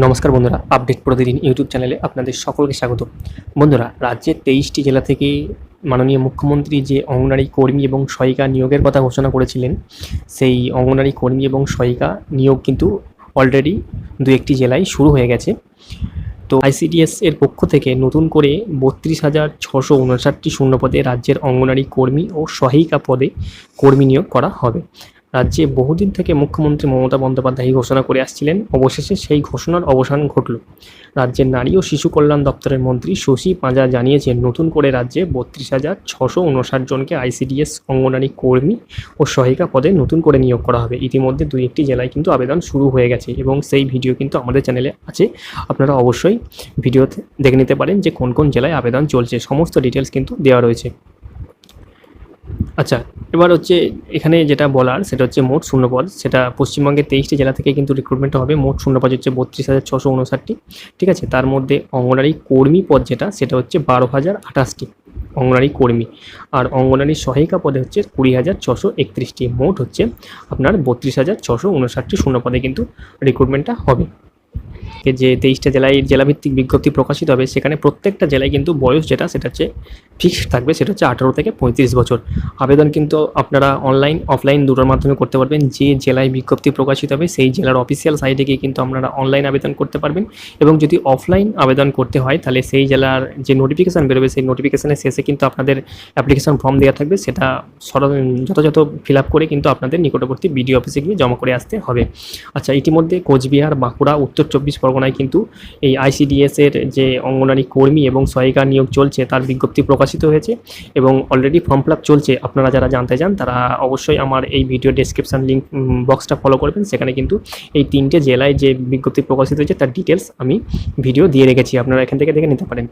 নমস্কার বন্ধুরা, আপডেট প্রতিদিন ইউটিউব চ্যানেলে আপনাদের সকলকে স্বাগত। বন্ধুরা, রাজ্যের 23টি জেলা থেকে মাননীয় মুখ্যমন্ত্রী যে অঙ্গনারী কর্মী এবং সহায়িকা নিয়োগের কথা ঘোষণা করেছিলেন, সেই অঙ্গনারী কর্মী এবং সহায়িকা নিয়োগ কিন্তু অলরেডি দু একটি জেলায় শুরু হয়ে গেছে। তো আইসিডিএস এর পক্ষ থেকে নতুন করে 32,659টি শূন্যপদে রাজ্যের অঙ্গনারী কর্মী ও সহায়িকা পদে কর্মী নিয়োগ করা হবে। রাজ্যে বহুদিন থেকে মুখ্যমন্ত্রী মমতা বন্দ্যোপাধ্যায় ঘোষণা করে আসছিলেন, অবশেষে সেই ঘোষণার অবসান ঘটল। রাজ্যের নারী ও শিশু কল্যাণ দপ্তরের মন্ত্রী শশী পাঁজা জানিয়েছেন, নতুন করে রাজ্যে 32,659 জনকে আইসিডিএস অঙ্গনারী কর্মী ও সহায়িকা পদে নতুন করে নিয়োগ করা হবে। ইতিমধ্যে দুই একটি জেলায় কিন্তু আবেদন শুরু হয়ে গেছে এবং সেই ভিডিও কিন্তু আমাদের চ্যানেলে আছে, আপনারা অবশ্যই ভিডিওতে দেখে নিতে পারেন যে কোন কোন জেলায় আবেদন চলছে। সমস্ত ডিটেলস কিন্তু দেওয়া রয়েছে। আচ্ছা, এবার হচ্ছে এখানে যেটা বলার সেটা হচ্ছে মোট শূন্যপদ, সেটা পশ্চিমবঙ্গের 23টি জেলা থেকে কিন্তু রিক্রুটমেন্ট হবে। মোট শূন্যপদ হচ্ছে 32,659টি, ঠিক আছে। তার মধ্যে অঙ্গনারী কর্মী পদ যেটা, সেটা হচ্ছে 12,028টি অঙ্গনারী কর্মী, আর অঙ্গনারী সহায়িকা পদে হচ্ছে 20,631টি। মোট হচ্ছে আপনার 32,659টি শূন্যপদে কিন্তু রিক্রুটমেন্টটা হবে। যে 23টা জেলায় জেলাভিত্তিক বিজ্ঞপ্তি প্রকাশিত হবে, সেখানে প্রত্যেকটা জেলায় কিন্তু বয়স যেটা সেটা হচ্ছে ফিক্সড থাকবে, সেটা হচ্ছে 18 থেকে 35 বছর। আবেদন কিন্তু আপনারা অনলাইন অফলাইন দুটোর মাধ্যমে করতে পারবেন। যে জেলায় বিজ্ঞপ্তি প্রকাশিত হবে সেই জেলার অফিসিয়াল সাইটে গিয়ে কিন্তু আপনারা অনলাইন আবেদন করতে পারবেন, এবং যদি অফলাইন আবেদন করতে হয় তাহলে সেই জেলার যে নোটিফিকেশান বেরোবে সেই নোটিফিকেশানের শেষে কিন্তু আপনাদের অ্যাপ্লিকেশন ফর্ম দেওয়া থাকবে, সেটা যথাযথ ফিল আপ করে কিন্তু আপনাদের নিকটবর্তী বিডিও অফিসে গিয়ে জমা করে আসতে হবে। আচ্ছা, ইতিমধ্যে কোচবিহার, বাঁকুড়া, উত্তর 24 পরগনায় কিন্তু এই আইসিডিএস এর যে অঙ্গনারী কর্মী এবং সহায়িকা নিয়োগ চলছে তার বিজ্ঞপ্তি প্রকাশিত হয়েছে এবং অলরেডি ফর্ম ফিল আপ চলছে। আপনারা যারা জানতে চান তারা অবশ্যই আমার এই ভিডিও ডেসক্রিপশন লিঙ্ক বক্সটা ফলো করবেন, সেখানে কিন্তু এই 3টে জেলায় যে বিজ্ঞপ্তি প্রকাশিত হয়েছে তার ডিটেলস আমি ভিডিও দিয়ে রেখেছি, আপনারা এখান থেকে দেখে নিতে পারেন।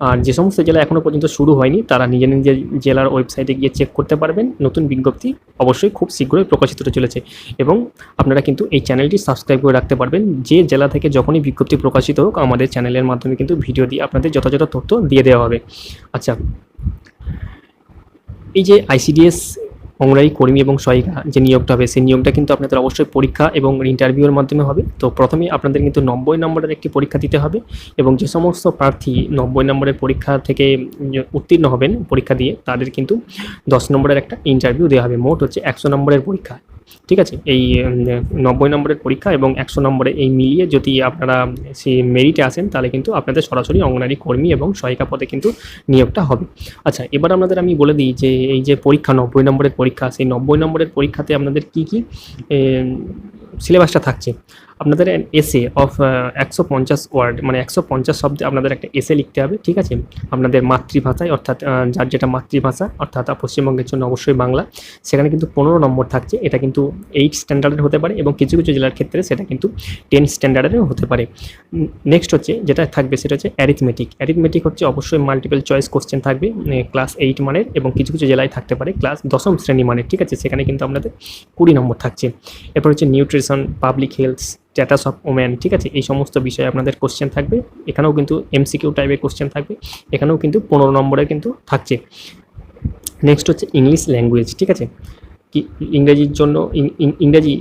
আর যে সমস্ত জেলা এখনও পর্যন্ত শুরু হয়নি তারা নিজের নিজের জেলার ওয়েবসাইটে গিয়ে চেক করতে পারবেন। নতুন বিজ্ঞপ্তি অবশ্যই খুব শীঘ্রই প্রকাশিত হতে চলেছে, এবং আপনারা কিন্তু এই চ্যানেলটি সাবস্ক্রাইব করে রাখতে পারবেন। যে জেলা থেকে যখনই বিজ্ঞপ্তি প্রকাশিত হোক আমাদের চ্যানেলের মাধ্যমে কিন্তু ভিডিও দিয়ে আপনাদের যথাযথ তথ্য দিয়ে দেওয়া হবে। আচ্ছা, এই যে আইসিডিএস অঙ্গনারী কর্মী এবং সহায়িকা যে নিয়োগটা হবে, সেই নিয়োগটা কিন্তু আপনাদের অবশ্যই পরীক্ষা এবং ইন্টারভিউর মাধ্যমে হবে। তো প্রথমে আপনাদের কিন্তু 90 নম্বরের একটি পরীক্ষা দিতে হবে, এবং যে সমস্ত প্রার্থী 90 নম্বরের পরীক্ষা থেকে উত্তীর্ণ হবেন পরীক্ষা দিয়ে, তাদের কিন্তু 10 নম্বরের একটা ইন্টারভিউ দেওয়া হবে। মোট হচ্ছে 100 নম্বরের পরীক্ষা, ঠিক আছে। এই 90 নম্বরের পরীক্ষা এবং 100 নম্বরে এই মিলিয়ে যদি আপনারা সেই মেরিটে আসেন তাহলে কিন্তু আপনাদের সরাসরি অঙ্গনারী কর্মী এবং সহায়িকা পদে কিন্তু নিয়োগটা হবে। আচ্ছা, এবার আপনাদের আমি বলে দিই যে এই যে পরীক্ষা 90 নম্বরের পরীক্ষা, সেই 90 নম্বরের পরীক্ষাতে আপনাদের কী কী সিলেবাসটা থাকছে। আপনাদের এসে অফ 150 ওয়ার্ড, মানে 150 শব্দে আপনাদের একটা এসে লিখতে হবে, ঠিক আছে। আপনাদের মাতৃভাষায়, অর্থাৎ যার যেটা মাতৃভাষা, অর্থাৎ পশ্চিমবঙ্গের জন্য অবশ্যই বাংলা। সেখানে কিন্তু 15 নম্বর থাকছে, এটা কিন্তু 8 স্ট্যান্ডার্ডের হতে পারে, এবং কিছু কিছু জেলার ক্ষেত্রে সেটা কিন্তু 10 স্ট্যান্ডার্ডেরও হতে পারে। নেক্সট হচ্ছে যেটা থাকবে সেটা হচ্ছে অ্যারিথমেটিক। অ্যারিথমেটিক হচ্ছে অবশ্যই মাল্টিপল চয়েস কোশ্চেন থাকবে, ক্লাস 8 মানের, এবং কিছু কিছু জেলায় থাকতে পারে ক্লাস 10ম শ্রেণী মানের, ঠিক আছে। সেখানে কিন্তু আপনাদের 20 নম্বর থাকছে। এরপর হচ্ছে nutrition, public health, status of women, ঠিক আছে। এই সমস্ত বিষয়ে আপনাদের কোশ্চেন থাকবে। এখানেও কিন্তু এমসিকিউ টাইপের কোশ্চেন থাকবে, এখানেও কিন্তু 15 নম্বরে কিন্তু থাকছে। নেক্সট হচ্ছে ইংলিশ ল্যাঙ্গুয়েজ, ঠিক আছে। ইংরেজির জন্য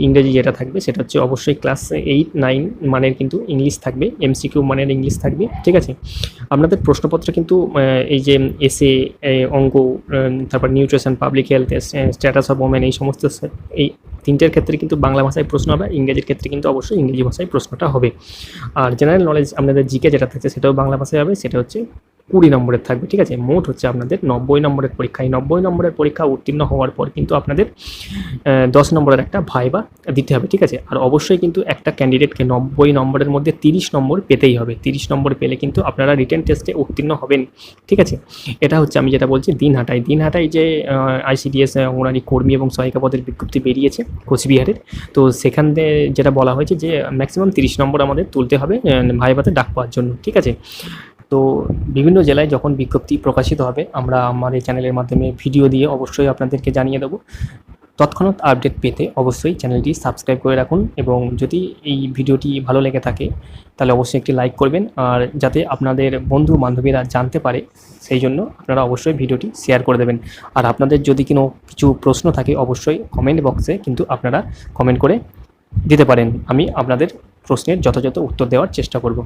ইংরেজি যেটা থাকবে সেটা হচ্ছে অবশ্যই ক্লাস 8, 9 মানের কিন্তু ইংলিশ থাকবে, এমসিকিউ মানের ইংলিশ থাকবে, ঠিক আছে। আপনাদের প্রশ্নপত্র কিন্তু এই যে এসে, অঙ্ক, তারপর nutrition, public health, status of women, এই সমস্ত এই 3টের ক্ষেত্রে কিন্তু বাংলা ভাষায় প্রশ্ন হবে, ইংরেজির ক্ষেত্রে কিন্তু অবশ্যই ইংরেজি ভাষায় প্রশ্নটা হবে। আর জেনারেল নলেজ আপনাদের জিকে যেটা থাকছে সেটাও বাংলা ভাষায় হবে, সেটা হচ্ছে 20 নম্বরের থাকবে, ঠিক আছে। মোট হচ্ছে আপনাদের 90 নম্বরের পরীক্ষা। এই 90 নম্বরের পরীক্ষা উত্তীর্ণ হওয়ার পর কিন্তু আপনাদের 10 নম্বরের একটা ভাইবা দিতে হবে, ঠিক আছে। আর অবশ্যই কিন্তু একটা ক্যান্ডিডেটকে 90 নম্বরের মধ্যে 30 নম্বর পেতেই হবে। 30 নম্বর পেলে কিন্তু আপনারা রিটেন টেস্টে উত্তীর্ণ হবেন, ঠিক আছে। এটা হচ্ছে আমি যেটা বলছি দিনহাটায় যে আইসিডিএস অঙ্গনারী কর্মী এবং সহায়িকা পদের বিজ্ঞপ্তি বেরিয়েছে কোচবিহারের, তো সেখান থেকে যেটা বলা হয়েছে যে ম্যাক্সিমাম 30 নম্বর আমাদের তুলতে হবে ভাইবাতে ডাক পাওয়ার জন্য, ঠিক আছে। তো বিভিন্ন জেলায় যখন বিজ্ঞপ্তি প্রকাশিত হবে আমরা আমার এই চ্যানেলের মাধ্যমে ভিডিও দিয়ে অবশ্যই আপনাদেরকে জানিয়ে দেবো। তৎক্ষণাৎ আপডেট পেতে অবশ্যই চ্যানেলটি সাবস্ক্রাইব করে রাখুন, এবং যদি এই ভিডিওটি ভালো লেগে থাকে তাহলে অবশ্যই একটি লাইক করবেন, আর যাতে আপনাদের বন্ধু বান্ধবীরা জানতে পারে সেই জন্য আপনারা অবশ্যই ভিডিওটি শেয়ার করে দেবেন। আর আপনাদের যদি কিছু প্রশ্ন থাকে অবশ্যই কমেন্ট বক্সে কিন্তু আপনারা কমেন্ট করে দিতে পারেন, আমি আপনাদের প্রশ্নের যথাযথ উত্তর দেওয়ার চেষ্টা করব।